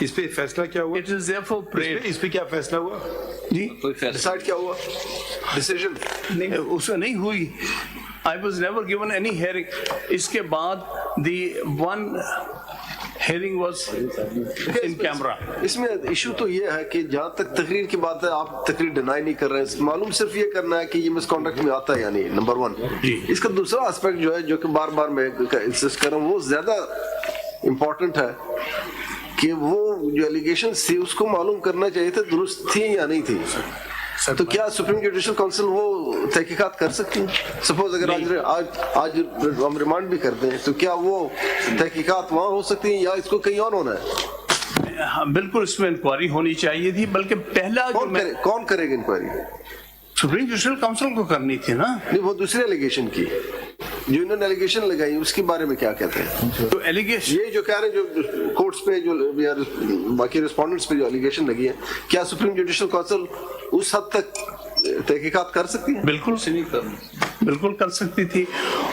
اس پہ فیصلہ کیا ہوا؟ It is therefore prayed. اس پہ کیا فیصلہ ہوا؟ جی ڈیسائڈ کیا ہوا؟ ڈیسیژن اس میں نہیں ہوئی. I was never given any hearing. اس کے بعد the one hearing was in camera. اس میں ایشو تو یہ ہے کہ جہاں تک تقریر کی بات ہے آپ تقریر ڈینائی نہیں کر رہے ہیں, معلوم صرف یہ کرنا ہے کہ یہ مس کانڈکٹ میں آتا ہے یا نہیں, نمبر ون. اس کا دوسرا اسپیکٹ جو ہے جو کہ بار بار میں انسسٹ کر رہا ہوں وہ زیادہ امپورٹنٹ ہے کہ وہ جو ایلیگیشنز تھی اس کو معلوم کرنا چاہیے تھا درست تھی یا نہیں تھی. تو کیا سپریم جوڈیشل کونسل وہ تحقیقات کر سکتی ہیں؟ سپوز اگر آج ہم ریمانڈ بھی کرتے ہیں تو کیا وہ تحقیقات وہاں ہو سکتی ہیں یا اس کو کہیں اور ہونا ہے؟ بالکل اس میں انکوائری ہونی چاہیے تھی, بلکہ پہلا کون کرے گا انکوائری؟ سپریم جوڈیشل کونسل کو کرنی تھی نا. نہیں, وہ دوسرے ایلیگیشن کی جو انہوں نے ایلیگیشن لگائی اس کے بارے میں کیا کہتے ہیں؟ تو ایلیگیشن یہ جو کہہ رہے ہیں جو کورٹس پہ جو باقی ریسپونڈنٹس پہ جو ایلیگیشن لگی ہے, کیا سپریم جوڈیشل کونسل اس حد تک تحقیقات کر سکتی ہے؟ بالکل کر سکتی تھی,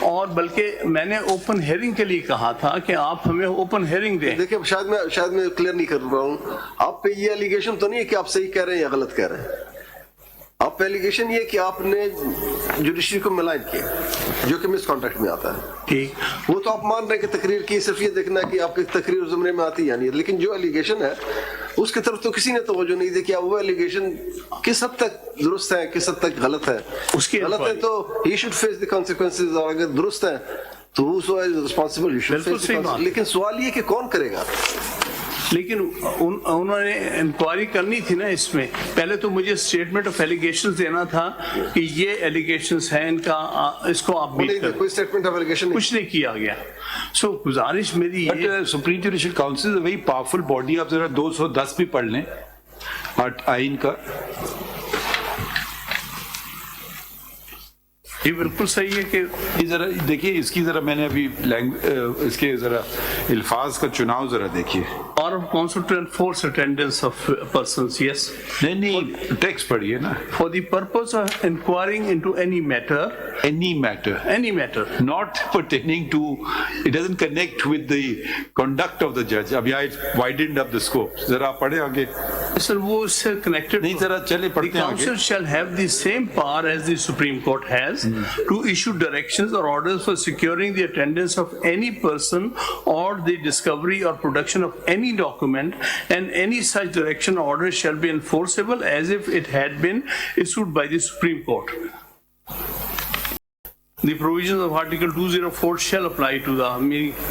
اور بلکہ میں نے اوپن ہیئرنگ کے لیے کہا تھا کہ آپ ہمیں اوپن ہیئرنگ دیں. دیکھیں شاید میں کلیئر نہیں کر رہا ہوں, آپ پہ یہ ایلیگیشن تو نہیں ہے کہ آپ صحیح کہہ رہے ہیں یا غلط کہہ رہے ہیں. آپ پہ ایلیگیشن یہ کہ آپ نے جوڈیشری کو ملائن کیا جو کہ مس کانٹیکٹ میں آتا ہے. ٹھیک, وہ تو آپ مان رہے ہیں کہ تقریر کی صرف یہ دیکھنا ہے کہ آپ کی تقریر زمرے میں آتی یا نہیں, لیکن جو ایلیگیشن ہے اس کی طرف تو کسی نے توجہ نہیں دی کہ وہ ایلیگیشن کس حد تک درست ہے کس حد تک غلط ہے. اس کی غلط ہے تو he should face the consequences, اور اگر درست ہے تو وہ سو ریسپانسبل, لیکن سوال یہ کہ کون کرے گا. لیکن انہوں نے انکوائری کرنی تھی نا اس میں. پہلے تو مجھے اسٹیٹمنٹ آف ایلیگیشنز دینا تھا کہ یہ ایلیگیشنز ہیں ان کا, اس کو آپ میٹ کریں. کوئی اسٹیٹمنٹ آف ایلیگیشن کچھ نہیں کیا گیا. سو گزارش میری یہ, supreme judicial council is a very powerful body. آپ ذرا 210 بھی پڑھ لیں آئین کا. یہ بالکل صحیح ہے کہ ذرا دیکھیے اس کی ذرا میں نے ابھی اس کے ذرا الفاظ کا چناؤ ذرا دیکھیے. power of council to enforce attendance of persons, yes. نہیں ٹیکسٹ پڑھیے نا. For the purpose of inquiring into any matter not pertaining to, it doesn't connect with the conduct of the judge. ابھی I widened up the scope. ذرا آپ پڑھیں آگے. سر وہ اس سے کنیکٹڈ نہیں, ذرا چلے The پڑھتے ہیں آگے. council shall have the same power as the Supreme Court has to issue directions or orders for securing the attendance of any person or the discovery or production of any document, and any such direction or order shall be enforceable as if it had been issued by the Supreme Court. The provisions of Article 204 shall apply to the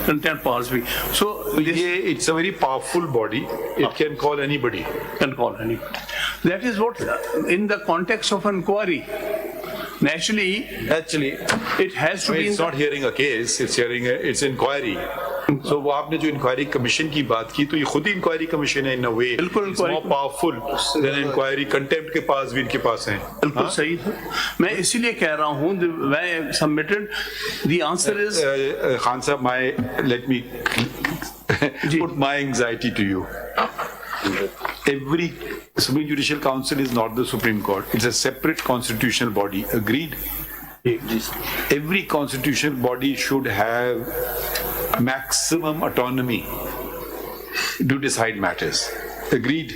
content powers be. So it's a very powerful body. It can call anybody. That is what, in the context of inquiry, naturally it has to be. It's not hearing a case. It's inquiry. So وہ آپ نے جو inquiry commission کی بات کی تو یہ خود ہی انکوائری کمیشن ہے in a way. بالکل more powerful than inquiry. contempt کے پاس بھی ان کے پاس ہیں. بالکل صحیح ہے. میں اسی لیے کہہ رہا ہوں میں submitted the answer is Khan صاحب let me put my anxiety to you. Every Supreme Judicial Council is not the Supreme Court. It's a separate constitutional body. Agreed? Every constitutional body should have maximum autonomy to decide matters. Agreed?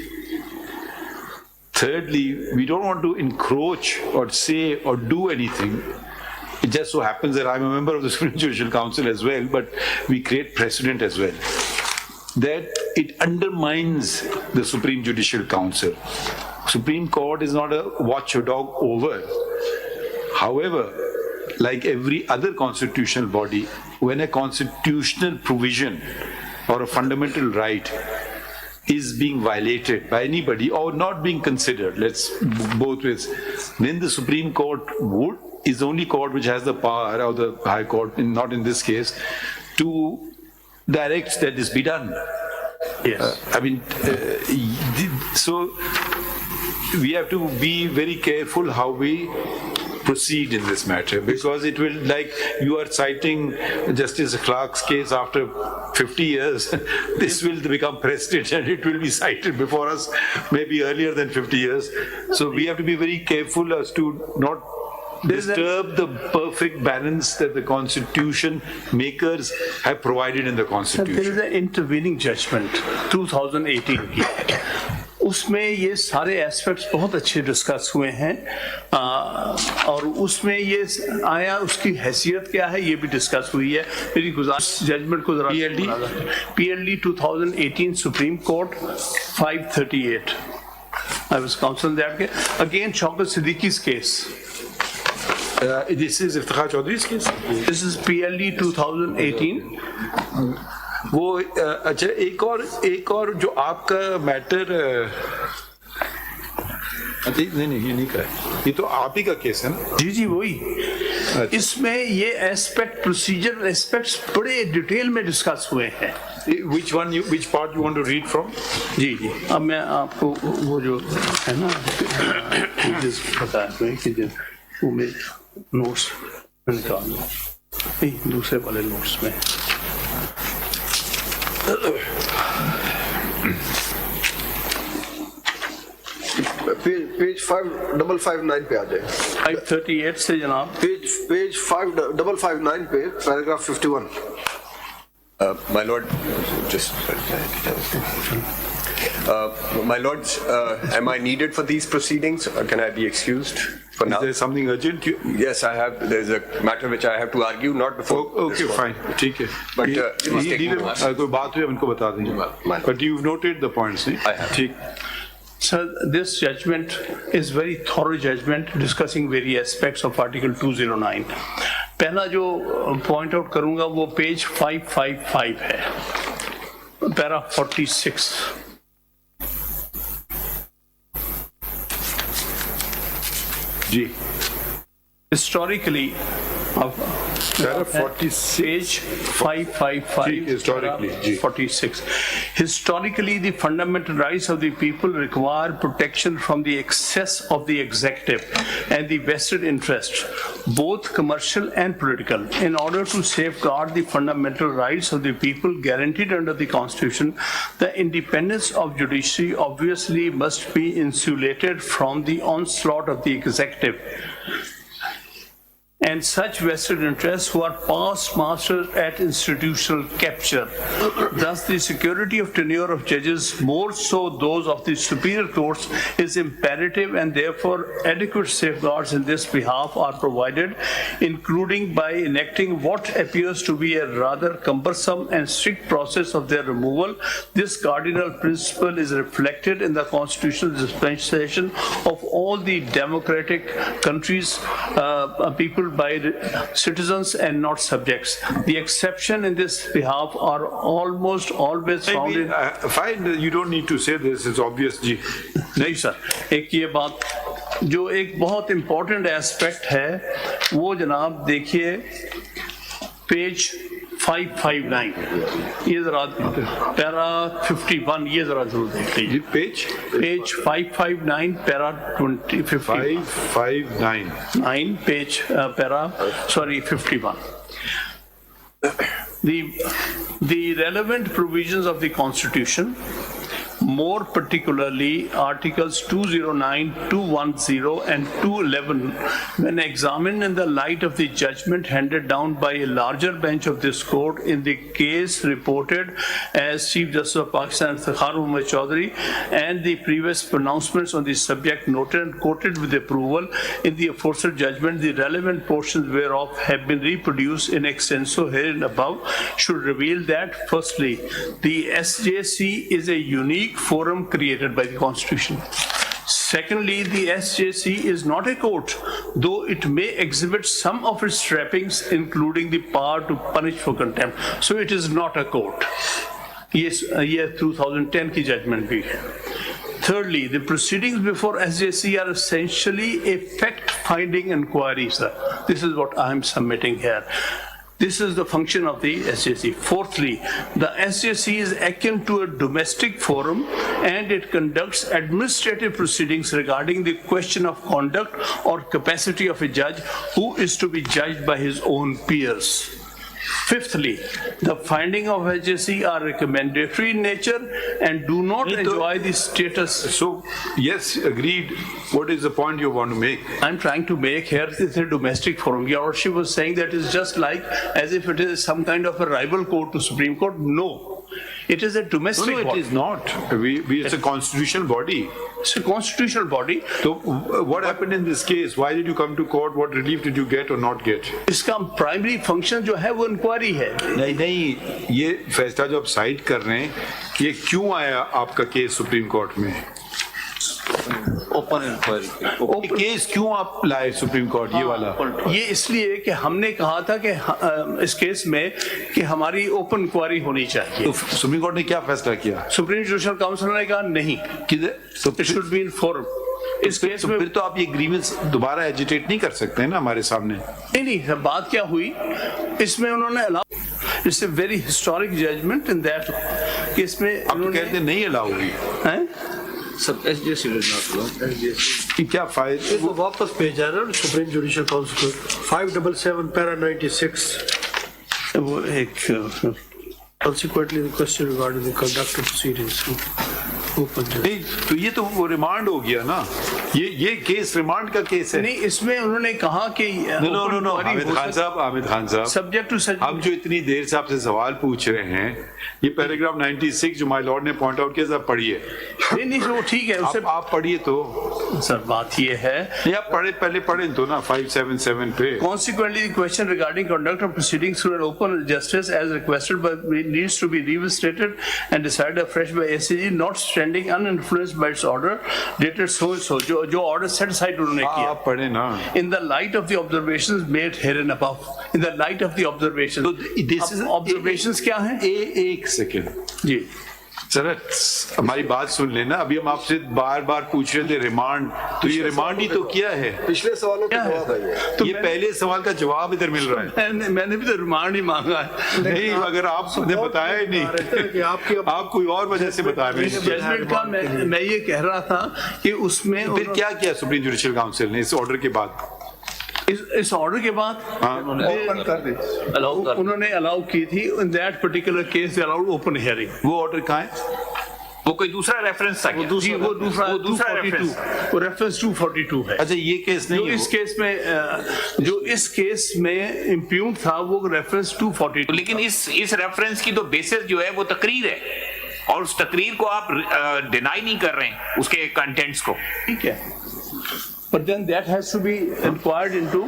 Thirdly, we don't want to encroach or say or do anything. It just so happens that I'm a member of the Supreme Judicial Council as well, but we create precedent as well, that it undermines the Supreme Judicial Council. Supreme Court is not a watchdog over. However, like every other constitutional body, when a constitutional provision or a fundamental right is being violated by anybody or not being considered, let's both ways, then the Supreme Court is the only court which has the power, or the High Court, not in this case, to direct that this be done. yes. So we have to be very careful how we proceed in this matter, because it will, like you are citing Justice Clark's case after 50 years, this will become precedent and it will be cited before us maybe earlier than 50 years. So we have to be very careful as to not disturb the perfect balance that the constitution makers have provided in the There constitution. is an intervening judgment 2018 की, उसमें ये सारे aspects बहुत अच्छे discuss हुए हैं और उसमें ये आया उसकी हैसियत क्या है ये भी डिस्कस हुई है. मेरी गुजारिश जजमेंट को जरा PLD 2018 supreme court 538. I was counsel that case. Again, Shaukat Siddiqui's case. This is Iftikhar Chaudhry's case. This is PLD 2018. वो अच्छा एक और जो आपका मैटर नहीं ये नहीं का है, ये तो आप ही का केस है ना. जी वही. इसमें ये एस्पेक्ट प्रोसीजर एस्पेक्ट्स बड़े डिटेल में डिस्कस हुए हैं. Which part you want to read from? जी अब मैं आपको वो जो है ना जिस बताया हुए कि जो वो में नोट्स निकाल लो नहीं दूसरे वाले नोट्स में पेज 5559 पे आ जाए. 538 से जनाब पेज 5559 पे paragraph 51. My lord, my lords, am I needed for these proceedings, or can I be excused for now? Is there something urgent? Yes, I have. There's a matter which I have to argue, not before. Okay, this fine, ठीक है. But it must take more. कोई बात हुई उनको बता देंगे. But you've noted the points, नहीं? I have. ठीक. Sir, this judgment is very thorough judgment discussing various aspects of Article 209. पहला जो point out करूँगा वो पेज 555 है, para 46. Ji. Historically, Para 46. page 555, Historically, para ji. 46. Historically, the fundamental rights of the people require protection from the excess of the executive and the vested interest, both commercial and political. In order to safeguard the fundamental rights of the people guaranteed under the Constitution, the independence of judiciary obviously must be insulated from the onslaught of the executive and such vested interests who are past masters at institutional capture. Thus, the security of tenure of judges, more so those of the superior courts, is imperative, and therefore adequate safeguards in this behalf are provided, including by enacting what appears to be a rather cumbersome and strict process of their removal. This cardinal principle is reflected in the constitutional dispensation of all the democratic countries, people by citizens and not subjects. The exception in this behalf are almost always found in... Fine, you don't need to say this, it's obvious, जी. नहीं sir, एक ये बात जो एक बहुत important aspect है वो जनाब देखिए पेज 559, ये जरा पैरा 51, ये जरा जरूर देख लीजिए. Page 559 para 55 559. page para 51. The relevant provisions of the Constitution, more particularly Articles 209, 210 and 211, when examined in the light of the judgment handed down by a larger bench of this court in the case reported as Chief Justice of Pakistan Iftikhar Muhammad Chaudhry, and the previous pronouncements on the subject noted and quoted with approval in the aforesaid judgment, the relevant portions whereof have been reproduced in extenso herein above, should reveal that, firstly, the SJC is a unique forum created by the Constitution. Secondly, the SJC is not a court, though it may exhibit some of its trappings, including the power to punish for contempt. So it is not a court. Yes, year 2010 की judgment भी है. Thirdly, the proceedings before SJC are essentially a fact-finding inquiry, sir. This is what I am submitting here. This is the function of the SJC. Fourthly, the SJC is akin to a domestic forum and it conducts administrative proceedings regarding the question of conduct or capacity of a judge who is to be judged by his own peers. Fifthly, the finding of HSC are recommendatory in nature and do not enjoy the status. So, yes, agreed. What is the point you want to make? I'm trying to make here this a domestic forum. Your Lordship was saying that it's just like as if it is some kind of a rival court to Supreme Court. No, it is a domestic No, it body. is not. It's a constitutional body. It's a constitutional body. So, what happened in this case? Why did you come to court? What relief did you get or not get? इसका primary function जो है वो inquiry है. नहीं, ये फैसला जो आप साइड कर रहे हैं, ये क्यों आया आपका केस सुप्रीम कोर्ट में? ओपन इंक्वायरी केस क्यों आप लाए सुप्रीम कोर्ट ये वाला? ये इसलिए कि हमने कहा था कि इस केस में कि हमारी ओपन इंक्वायरी होनी चाहिए. तो सुप्रीम कोर्ट ने क्या फैसला किया? सुप्रीम जुडिशल काउंसिल ने कहा नहीं, किधर? It should be in forum. इस केस में फिर तो आप ये ग्रीवेंस दोबारा एजिटेट नहीं कर सकते हैं ना हमारे सामने. नहीं, बात क्या हुई इसमें उन्होंने allow. It's a very historic judgement in that कि इसमें आप तो कहते नहीं अलाउ हुई हैं. सब एसजीएसटी कि क्या फायदे? इसको वापस भेजा ना सुप्रीम जुडिशियल काउंसिल 577 पैरा 96. वो एक Consequently, the question regarding the conduct of proceedings. नहीं, तो ये तो वो रिमांड हो गया ना. ये केस रिमांड का केस है. नहीं, इसमें उन्होंने कहा कि नो हामिद खान साहब सब्जेक्ट टू हम जो इतनी देर से आपसे सवाल पूछ रहे हैं, ये पैराग्राफ 96 जो माय लॉर्ड ने पॉइंट आउट किया, सब पढ़िए. नहीं वो ठीक है, उससे आप पढ़िए तो. सर बात ये है, नहीं आप पहले पढ़ें तो ना 577 पे. Consequently, the question regarding conduct of proceedings through an open justice as requested by needs to be revisited and decided afresh by ACG, not standing uninfluenced by its order dated so and so. जो order set aside उन्होंने किया. आप पढ़े ना. In the light of the observations made here and above. In the light of the observations. तो this is observations क्या हैं? एक सेकेंड जी सर, हमारी बात सुन लेना. अभी हम आपसे बार बार पूछ रहे थे रिमांड, तो ये रिमांड ही तो किया है. पिछले सवालों का जवाब है ये. तो ये पहले सवाल का जवाब इधर मिल रहा है. मैंने भी तो रिमांड ही मांगा है. नहीं, अगर आपने बताया ही नहीं कि आप कोई और वजह से बता रहे हैं. जजमेंट का मैं ये कह रहा था कि उसमें फिर क्या किया सुप्रीम जुडिशियल काउंसिल ने इस ऑर्डर के बाद? इस ऑर्डर के बाद ओपन कर दी, उन्होंने अलाउ की थी. In that particular case they allowed open hearing. वो ऑर्डर कहाँ है? वो कोई दूसरा रेफरेंस था क्या? जी वो दूसरा रेफरेंस, वो रेफरेंस 242 है. अच्छा, ये केस नहीं जो है. इस केस में इम्प्यून था वो रेफरेंस 242. लेकिन इस रेफरेंस की तो बेसिस जो है वो तकरीर है, और उस तकरीर को आप डिनाई नहीं कर रहे हैं, उसके कंटेंट्स को. ठीक है, but then that has to be inquired into.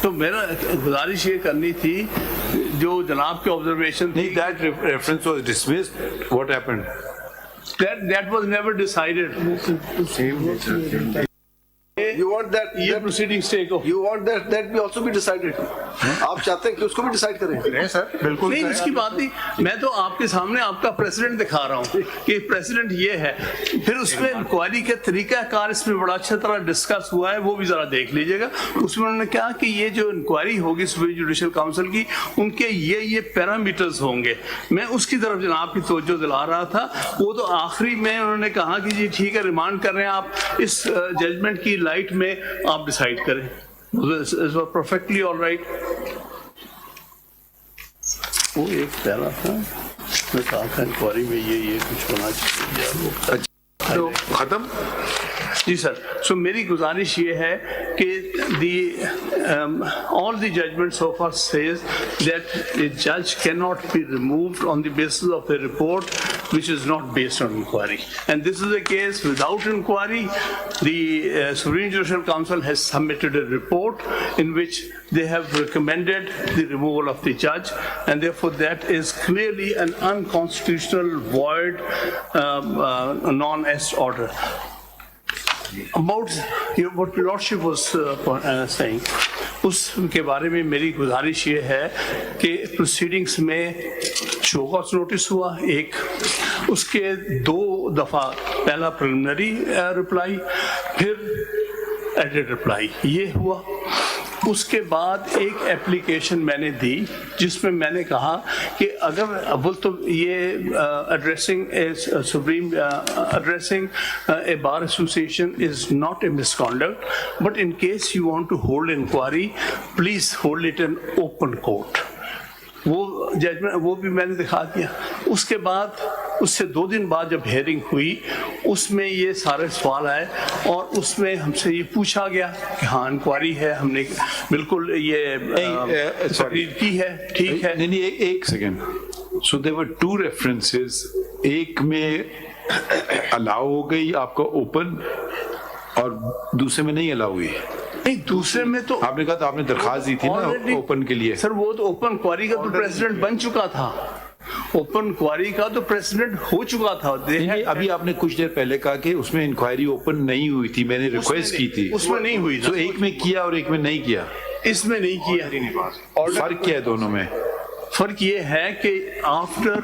तो मेरा गुजारिश ये करनी थी, जो जनाब के ऑब्जर्वेशन थी, that reference was dismissed. What happened? that was never decided. You want that ये proceedings take off. you want that be also be decided. आप चाहते हैं कि उसको भी डिसाइड करें? सर बिल्कुल नहीं, इसकी बात नहीं. मैं तो आपके सामने आपका प्रेसिडेंट दिखा रहा हूँ कि प्रेसिडेंट ये है. फिर उसमें इंक्वायरी का तरीका कार इसमें बड़ा अच्छा तरह डिस्कस हुआ है, वो भी जरा देख लीजिएगा. उसमें उन्होंने कहा कि ये जो इंक्वायरी होगी सुप्रीम जुडिशियल काउंसिल की, उनके ये पैरामीटर्स होंगे. मैं उसकी तरफ जनाब की तवज्जो दिला रहा था. वो तो आखिरी में उन्होंने कहा कि जी ठीक है, रिमांड कर रहे हैं आप, इस जजमेंट की लाइट में आप डिसाइड करें. Perfectly all right. वो एक पैरा था, मैं कहा था इंक्वायरी में ये कुछ होना चाहिए. तो खत्म. जी सर. सो मेरी गुजारिश ये है कि all the judgment so far says that a judge cannot be removed on the basis of a report which is not based on inquiry, and this is a case without inquiry. The Supreme Judicial Council has submitted a report in which they have recommended the removal of the judge, and therefore that is clearly an unconstitutional void non-est order. About what Lordship was saying, उसके बारे में मेरी गुजारिश ये है कि proceedings में show cause notice हुआ एक, उसके 2 दफ़ा, पहला प्रिलिमिनरी रिप्लाई, फिर एडेड रिप्लाई ये हुआ. उसके बाद एक एप्लीकेशन मैंने दी जिसमें मैंने कहा कि अगर अव्वल तो ये addressing a bar association is not a misconduct, but in case you want to hold inquiry, please hold it in open court. वो जजमेंट वो भी मैंने दिखा दिया. उसके बाद उससे 2 दिन बाद जब हेयरिंग हुई उसमें ये सारे सवाल आए और उसमें हमसे ये पूछा गया कि हाँ इंक्वायरी है, हमने बिल्कुल ये तकरीर की है, ठीक है. नहीं एक second. So there were 2 references. एक में अलाउ हो गई आपका ओपन और दूसरे में नहीं अलाउ हुई. नहीं, दूसरे में तो आपने कहा था आपने दरखास्त दी थी ना ओपन के लिए. सर वो तो ओपन क्वारी का तो प्रेसिडेंट बन चुका था. ओपन क्वारी का तो प्रेसिडेंट हो चुका था. नहीं, अभी आपने कुछ देर पहले कहा कि उसमें इंक्वायरी ओपन नहीं हुई थी, मैंने रिक्वेस्ट की थी. उसमें नहीं हुई. तो एक में किया और एक में नहीं किया. इसमें नहीं किया. फर्क क्या है दोनों में? फर्क ये है कि आफ्टर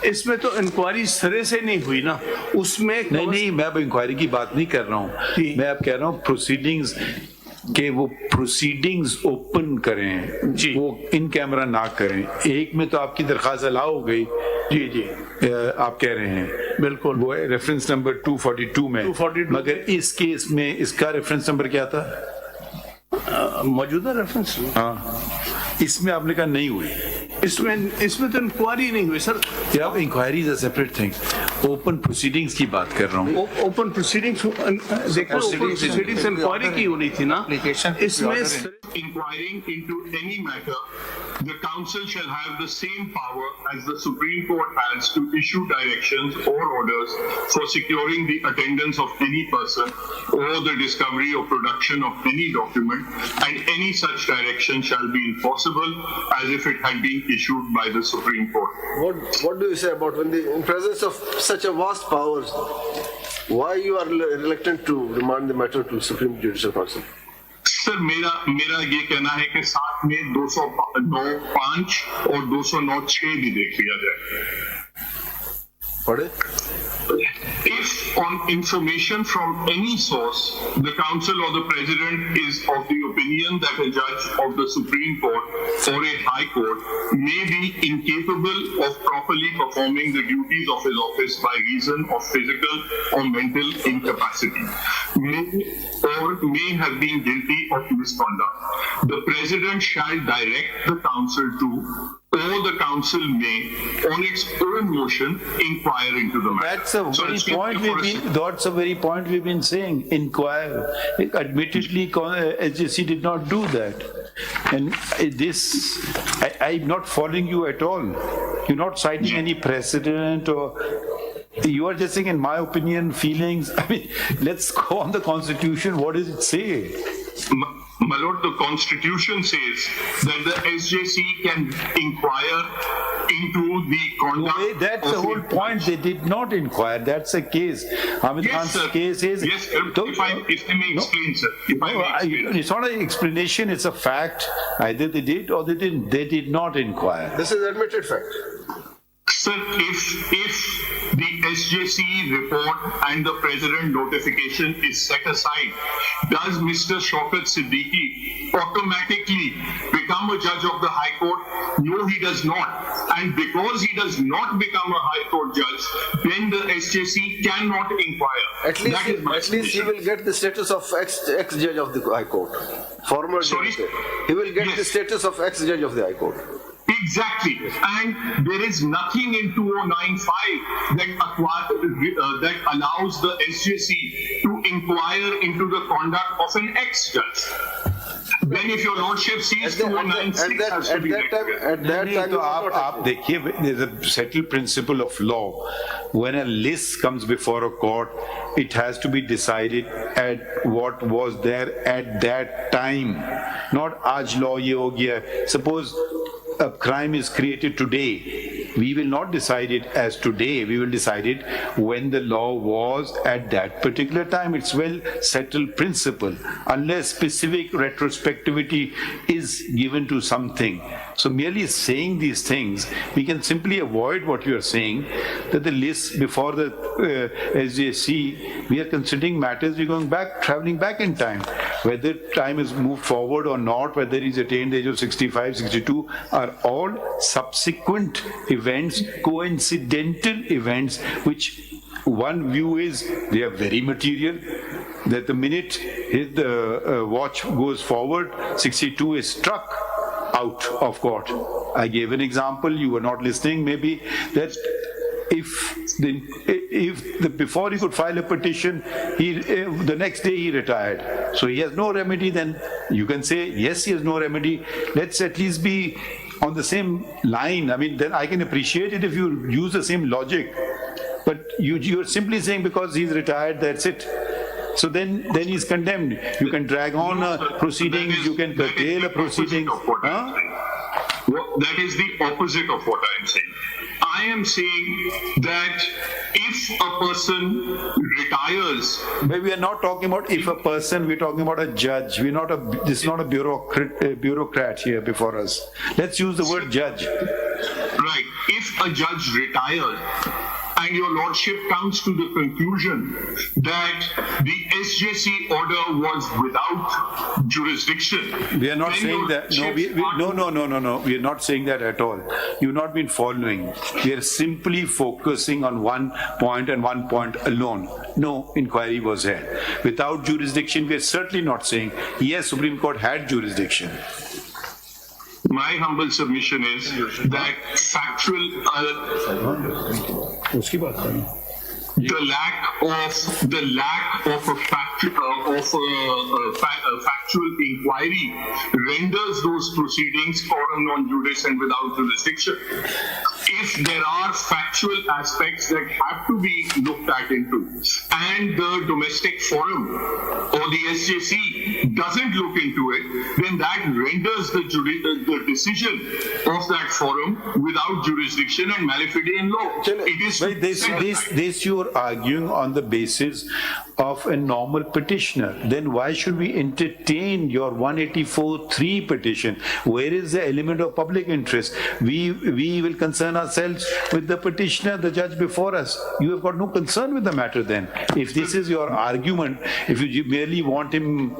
इसमें तो इंक्वायरी सिरे से नहीं हुई ना. उसमें नहीं मैं अब इंक्वायरी की बात नहीं कर रहा हूँ. मैं अब कह रहा हूँ प्रोसीडिंग्स कि वो प्रोसीडिंग्स ओपन करें जी, वो इन कैमरा ना करें. एक में तो आपकी दरखास्त अलाउ हो गई. जी आप कह रहे हैं बिल्कुल. वो रेफरेंस नंबर 242 में 242 मगर इस केस में इसका रेफरेंस नंबर क्या था? मौजूदा रेफरेंस. हाँ, इसमें आपने कहा नहीं हुई. इसमें तो इंक्वायरी नहीं हुई सर. या inquiry is a separate thing. Open proceedings की बात कर रहा हूँ. ओपन प्रोसीडिंग्स देखो, प्रोसीडिंग्स इंक्वायरी की होनी थी ना. इसमें Inquiring into any matter, the council shall have the same power as the Supreme Court has to issue directions or orders for securing the attendance of any person or the discovery or production of any document, and any such direction shall be enforceable as if it had been issued by the Supreme Court. What do you say about when in presence of such a vast powers, why you are reluctant to remand the matter to Supreme Judicial Council? Sir मेरा ये कहना है कि साथ में 209(5) और 209(6) भी देख लिया जाए. पढ़े? If on information from any source, the council or the president is of the opinion that a judge of the Supreme Court or a High Court may be incapable of properly performing the duties of his office by reason of physical or mental incapacity, may have been guilty of misconduct, the president shall direct the council to, or the council may, on its own motion, inquire into the matter. That's a very point we've been saying. Inquire. Admittedly, SJC did not do that. And I'm not following you at all. You're not citing any precedent or. You are just saying, in my opinion, feelings. I mean, let's go on the Constitution. What does it say? My lord, the Constitution says that the SJC can inquire into the conduct. That's the whole point. They did not inquire. That's the case. Hamid Khan's case is. Yes, if I may explain, sir. It's not an explanation. It's a fact. Either they did or they didn't. They did not inquire. This is admitted fact. Sir, if the SJC report and the president notification is set aside, does Mr. Shaukat Siddiqui automatically become a judge of the High Court? No, he does not. And because he does not become a High Court judge, then the SJC cannot inquire. At least he will get the status of ex-judge of the High Court. Former Sorry? judge. He will get the status of ex-judge of the High Court. Exactly, and there is nothing in 2095 that allows the SJC to inquire into the conduct of an ex-judge. Then if your lordship sees 2096 has to be at that time, तो आप देखिए, there's a settled principle of law. When a list comes before a court, it has to be decided at what was there at that time. Not आज law ये हो गया. Suppose a crime is created today we will not decide it as today. We will decide it when the law was at that particular time. It's well settled principle. Unless specific retrospectivity is given to something. So merely saying these things, we can simply avoid what you are saying, that the list before the SJC, we are considering matters, we're going back, traveling back in time. Whether time has moved forward or not, whether he's attained the age of 65, 62, are all subsequent events, coincidental events, which one view is they are very material, that the minute the watch goes forward, 62 is struck out of court. I gave an example, you were not listening maybe, that if before he could file a petition, the next day he retired. So he has no remedy, then you can say, yes, he has no remedy. Let's at least be on the same line. I mean, then I can appreciate it if you use the same logic. But you're simply saying because he's retired, that's it. So then he's condemned. You can drag on proceedings, you can curtail a proceeding. That is the opposite of what I am saying. I am saying that if a person retires... But we are not talking about if a person, we're talking about a judge. This is not a bureaucrat here before us. Let's use the word judge. Right. If a judge retires, and your lordship comes to the conclusion that the SJC order was without jurisdiction. We are not saying that. No, we are not saying that at all. You've not been following. We are simply focusing on one point and one point alone. No inquiry was held. Without jurisdiction, we are certainly not saying, yes, Supreme Court had jurisdiction. My humble submission is that the lack of a factual inquiry renders those proceedings forum non juris and without jurisdiction. If there are factual aspects that have to be looked at into, and the domestic forum or the SJC doesn't look into it, then that renders the decision of that forum without jurisdiction and malafide in law. This you are arguing on the basis of a normal petitioner. Then why should we entertain your 184(3) petition? Where is the element of public interest? We will concern ourselves with the petitioner, the judge before us. You have got no concern with the matter then. If this is your argument, if you merely want him,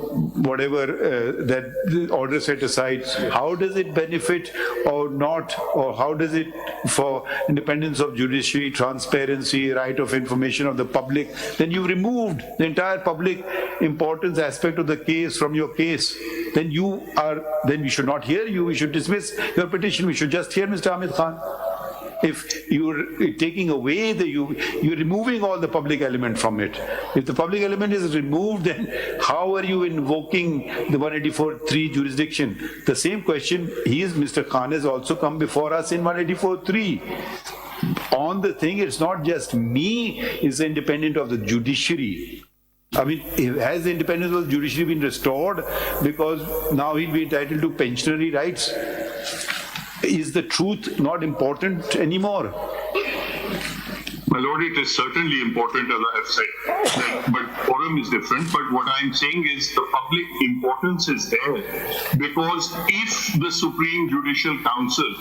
whatever, that the order set aside, how does it benefit or not? Or how does it, for independence of judiciary, transparency, right of information of the public, then you removed the entire public importance aspect of the case from your case. Then we should not hear you, we should dismiss your petition, we should just hear Mr. Hamid Khan. If you're taking away you're removing all the public element from it. If the public element is removed, then how are you invoking the 184(3) jurisdiction? The same question, Mr. Khan has also come before us in 184(3). On the thing, it's not just me, it's independent of the judiciary. I mean, has the independence of the judiciary been restored because now he'll be entitled to pensionary rights? Is the truth not important anymore? My lord, it is certainly important, as I have said, but forum is different. But what I am saying is the public importance is there, because if the Supreme Judicial Council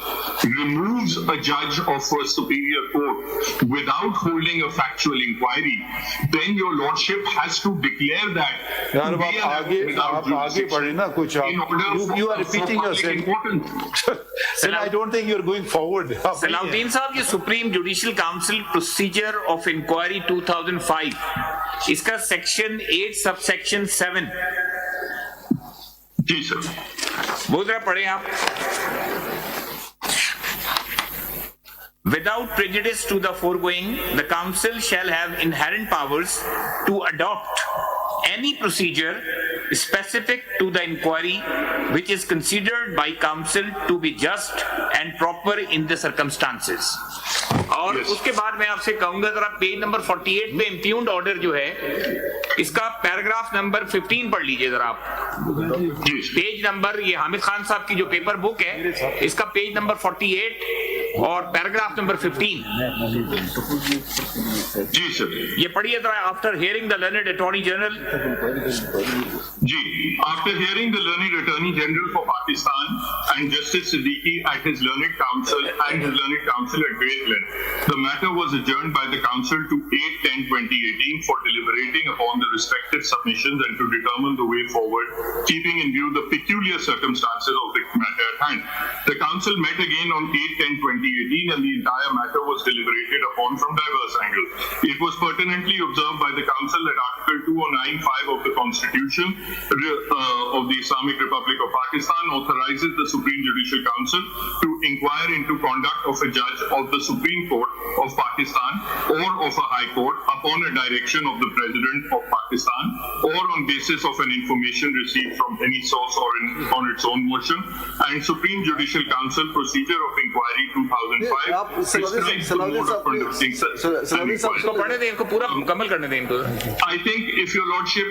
removes a judge of a superior court without holding a factual inquiry, then your lordship has to declare that. You are repeating yourself. Then I don't think you're going forward. Salahuddin Sahab, ये Supreme Judicial Council Procedure of Inquiry 2005, इसका Section 8 Subsection 7. जी sir. वो जरा पढ़े आप. Without prejudice to the foregoing, the Council shall have inherent powers to adopt any procedure specific to the inquiry which is considered by Council to be just and proper in the circumstances. और उसके बाद मैं आपसे कहूंगा जरा page number 48 पे इम्प्यून्ड order जो है इसका पैराग्राफ नंबर 15 पढ़ लीजिए जरा आप. पेज नंबर, ये हामिद खान साहब की जो पेपर बुक है इसका पेज नंबर 48 اور پیراگراف نمبر 15. जी sir. یہ پڑھیے ذرا. After hearing the learned Attorney General, ji, after hearing the learned Attorney General for Pakistan and Justice Siddiqui at his learned counsel at great length, the matter was adjourned by the council to 8/10/2018 for deliberating upon the respective submissions and to determine the way forward, keeping in view the peculiar circumstances of the matter at hand. The council met again on 8/10/2018 and the entire matter was deliberated upon from diverse angles. It was pertinently observed by the council that Article 2095 of the Constitution of the Islamic Republic of Pakistan authorizes the Supreme Judicial Council to inquire into conduct of a judge of the Supreme Court of Pakistan or of a High Court upon a direction of the President of Pakistan or on basis of an information received from any source or on its own motion, and Supreme Judicial Council Procedure of Inquiry 2005 آپ prescribes the mode of conducting an inquiry. اس کو پڑھنے دیں, ان کو پورا مکمل کرنے دیں ان کو. I think if your lordship,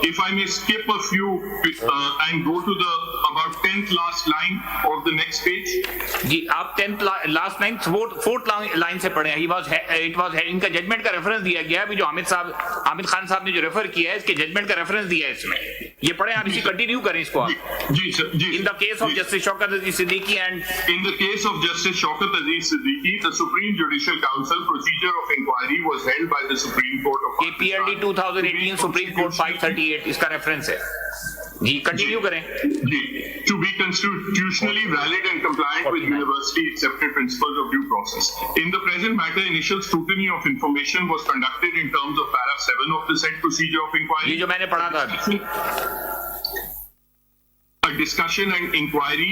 if I may skip a few and go to the about 10th last line of the next page. جی آپ 10th last line 4th line سے پڑھیں. ان کا ججمنٹ کا ریفرنس دیا گیا ہے, جو حامد خان صاحب نے جو ریفر کیا ہے اس کے ججمنٹ کا ریفرنس دیا ہے اس میں. یہ پڑھیں آپ, اسی کنٹینیو کریں اس کو آپ. جی سر, جی. In the case of Justice Shaukat Aziz Siddiqui and In the case of Justice Shaukat Aziz Siddiqui, the Supreme Judicial Council procedure of inquiry was held by the Supreme Court of Pakistan. KPLD 2018 Supreme Court 538 اس کا reference ہے. جی continue کریں. To be constitutionally valid and compliant with university accepted principles of due process. In the present matter, initial scrutiny of information was conducted in terms of para 7 of the said procedure of inquiry. یہ جو میں نے پڑھا تھا. A discussion and inquiry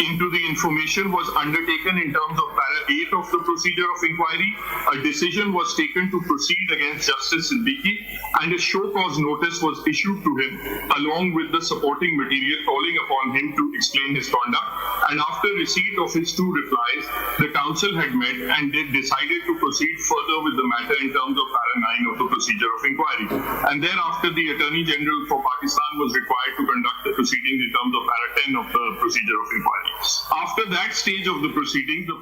into the information was undertaken in terms of para 8 of the procedure of inquiry. A decision was taken to proceed against Justice Siddiqui and a show cause notice was issued to him along with the supporting material calling upon him to explain his conduct. And after receipt of his 2 replies, the council had met and they decided to proceed further with the matter in terms of para 9 of the procedure of inquiry. And thereafter, the Attorney General for Pakistan was required to conduct the proceedings in terms of para 10 of the procedure of inquiry. After that stage of the proceedings, the